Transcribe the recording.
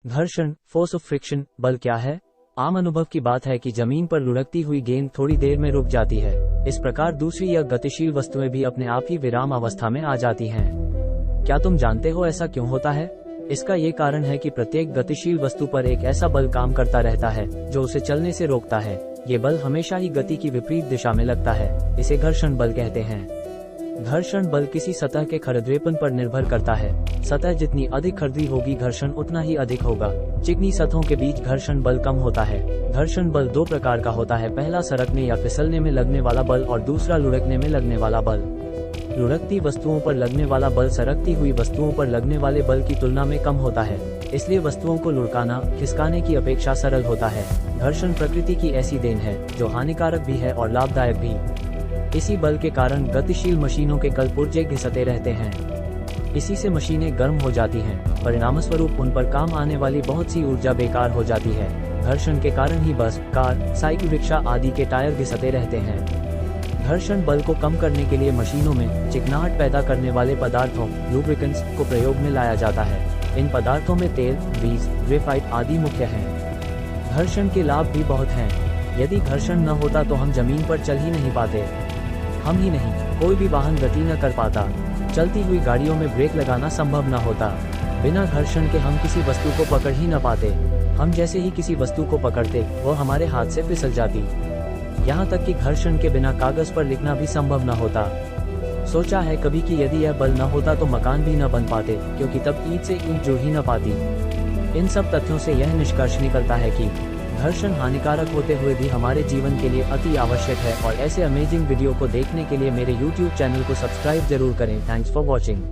घर्षण, force of friction, बल क्या है? आम अनुभव की बात है कि जमीन पर लुढ़कती हुई गेंद थोड़ी देर में रुक जाती है। इस प्रकार दूसरी या गतिशील वस्तुएं भी अपने आप ही विराम अवस्था में आ जाती हैं। क्या तुम जानते हो ऐसा क्यों होता है? इसका ये कारण है कि प्रत्येक गतिशील वस्तु पर एक ऐसा बल काम करता रहता है जो उसे चलने से रोकता है। ये बल हमेशा ही गति की विपरीत दिशा में लगता है। इसे घर्षण बल कहते हैं। घर्षण बल किसी सतह के खुरदरेपन पर निर्भर करता है। सतह जितनी अधिक खुरदरी होगी, घर्षण उतना ही अधिक होगा। चिकनी सतहों के बीच घर्षण बल कम होता है। घर्षण बल दो प्रकार का होता है, पहला सरकने या फिसलने में लगने वाला बल और दूसरा लुढ़कने में लगने वाला बल। लुढ़कती वस्तुओं पर लगने वाला बल सरकती हुई वस्तुओं पर लगने वाले बल की तुलना में कम होता है, इसलिए वस्तुओं को लुढ़काना खिसकाने की अपेक्षा सरल होता है। घर्षण प्रकृति की ऐसी देन है जो हानिकारक भी है और लाभदायक भी। इसी बल के कारण गतिशील मशीनों के कल पुर्जे घिसते रहते हैं। इसी से मशीनें गर्म हो जाती हैं, परिणामस्वरूप उन पर काम आने वाली बहुत सी ऊर्जा बेकार हो जाती है। घर्षण के कारण ही बस, कार, साइकिल रिक्शा आदि के टायर घिसते रहते हैं। घर्षण बल को कम करने के लिए मशीनों में चिकनाहट पैदा करने वाले पदार्थों, लुब्रिकेंट्स, को प्रयोग में लाया जाता है। इन पदार्थों में तेल, ग्रीस, ग्रेफाइट आदि मुख्य हैं। घर्षण के लाभ भी बहुत हैं। यदि घर्षण न होता तो हम जमीन पर चल ही नहीं पाते। हम ही नहीं, कोई भी वाहन गति न कर पाता। चलती हुई गाड़ियों में ब्रेक लगाना संभव न होता। बिना घर्षण के हम किसी वस्तु को पकड़ ही न पाते। हम जैसे ही किसी वस्तु को पकड़ते, वह हमारे हाथ से फिसल जाती। यहाँ तक कि घर्षण के बिना कागज पर लिखना भी संभव न होता। सोचा है कभी कि यदि यह बल न होता तो मकान भी न बन पाते, क्योंकि तब ईंट से ईंट जुड़ ही न पाती। इन सब तथ्यों से यह निष्कर्ष निकलता है कि घर्षण हानिकारक होते हुए भी हमारे जीवन के लिए अति आवश्यक है। और ऐसे अमेजिंग वीडियो को देखने के लिए मेरे YouTube चैनल को सब्सक्राइब जरूर करें। Thanks for watching.